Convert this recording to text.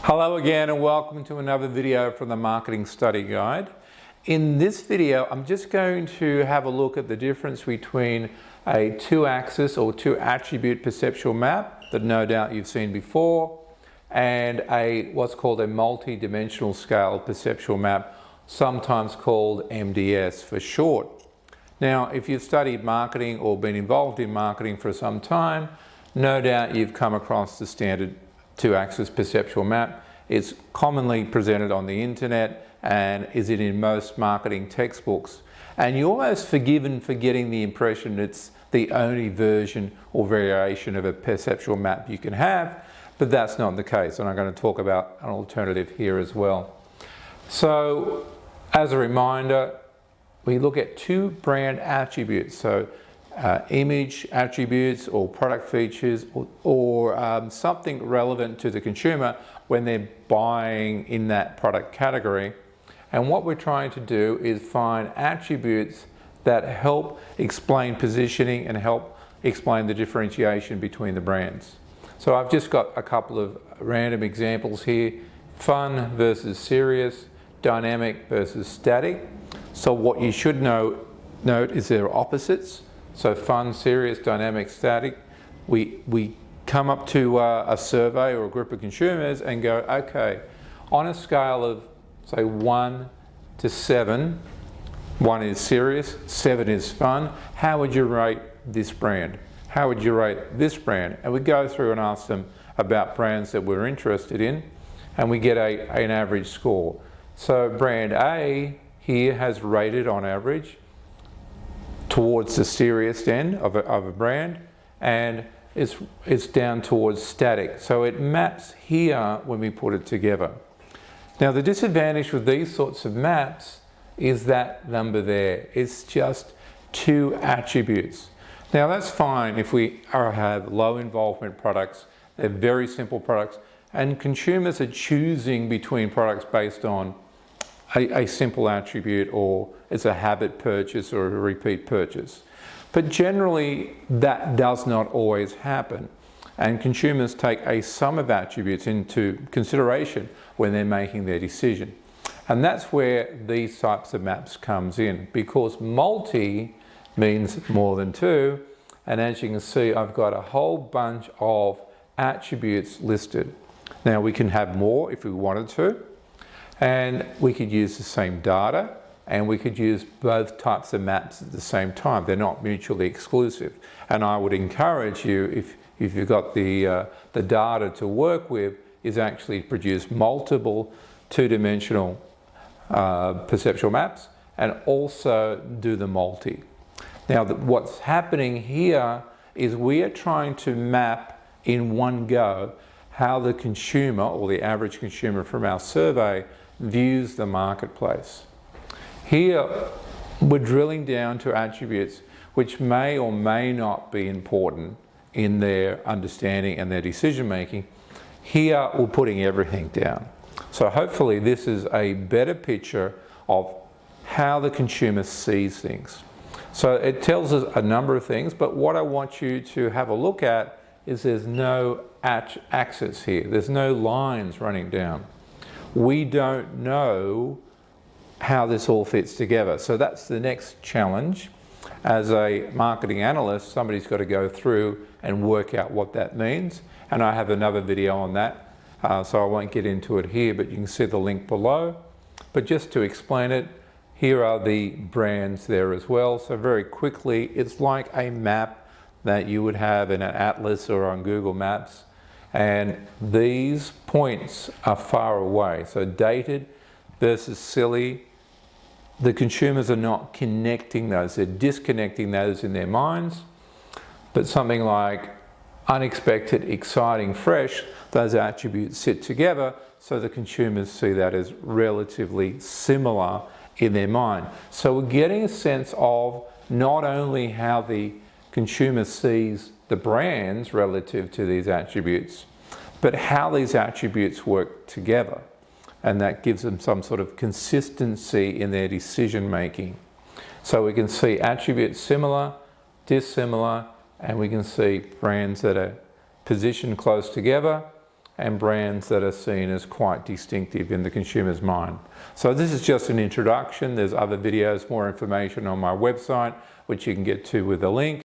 Hello again and welcome to another video from the Marketing Study Guide. In this video, I'm just going to have a look at the difference between a two-axis or two-attribute perceptual map that no doubt you've seen before and what's called a multi-dimensional scale perceptual map, sometimes called MDS for short. Now, if you've studied marketing or been involved in marketing for some time, no doubt you've come across the standard two-axis perceptual map. It's commonly presented on the internet and is in most marketing textbooks. And you're almost forgiven for getting the impression it's the only version or variation of a perceptual map you can have, but that's not the case. And I'm going to talk about an alternative here as well. So, as a reminder, we look at two brand attributes. So, image attributes or product features or something relevant to the consumer when they're buying in that product category. And what we're trying to do is find attributes that help explain positioning and help explain the differentiation between the brands. So I've just got a couple of random examples here: fun versus serious, dynamic versus static. So what you should note is there are opposites. So fun, serious, dynamic, static. We come up to a survey or a group of consumers and go, okay, on a scale of say 1 to 7, 1 is serious, 7 is fun, how would you rate this brand? How would you rate this brand? And we go through and ask them about brands that we're interested in, and we get an average score. So brand A here has rated on average towards the serious end of a brand, and it's down towards static. So it maps here when we put it together. Now the disadvantage with these sorts of maps is that number there. It's just two attributes. Now that's fine if we have low involvement products, they're very simple products, and consumers are choosing between products based on a simple attribute, or it's a habit purchase or a repeat purchase. But generally that does not always happen, and consumers take a sum of attributes into consideration when they're making their decision. And that's where these types of maps comes in, because multi means more than two, and as you can see I've got a whole bunch of attributes listed. Now we can have more if we wanted to, and we could use the same data, and we could use both types of maps at the same time. They're not mutually exclusive. And I would encourage you, if you've got the data to work with, is actually produce multiple two-dimensional perceptual maps and also do the multi. Now what's happening here is we are trying to map in one go how the consumer, or the average consumer from our survey, views the marketplace. Here we're drilling down to attributes which may or may not be important in their understanding and their decision making. Here we're putting everything down. So hopefully this is a better picture of how the consumer sees things. So it tells us a number of things, but what I want you to have a look at is there's no axis here. There's no lines running down. We don't know how this all fits together. So that's the next challenge. As a marketing analyst, somebody's got to go through and work out what that means. And I have another video on that, so I won't get into it here, but you can see the link below. But just to explain it, here are the brands there as well. So very quickly, it's like a map that you would have in an atlas or on Google Maps. And these points are far away. So dated versus silly, the consumers are not connecting those, they're disconnecting those in their minds. But something like unexpected, exciting, fresh, those attributes sit together, so the consumers see that as relatively similar in their mind. So we're getting a sense of not only how the consumer sees the brands relative to these attributes, but how these attributes work together. And that gives them some sort of consistency in their decision making. So we can see attributes similar, dissimilar, and we can see brands that are positioned close together, and brands that are seen as quite distinctive in the consumer's mind. So this is just an introduction. There's other videos, more information on my website, which you can get to with a link.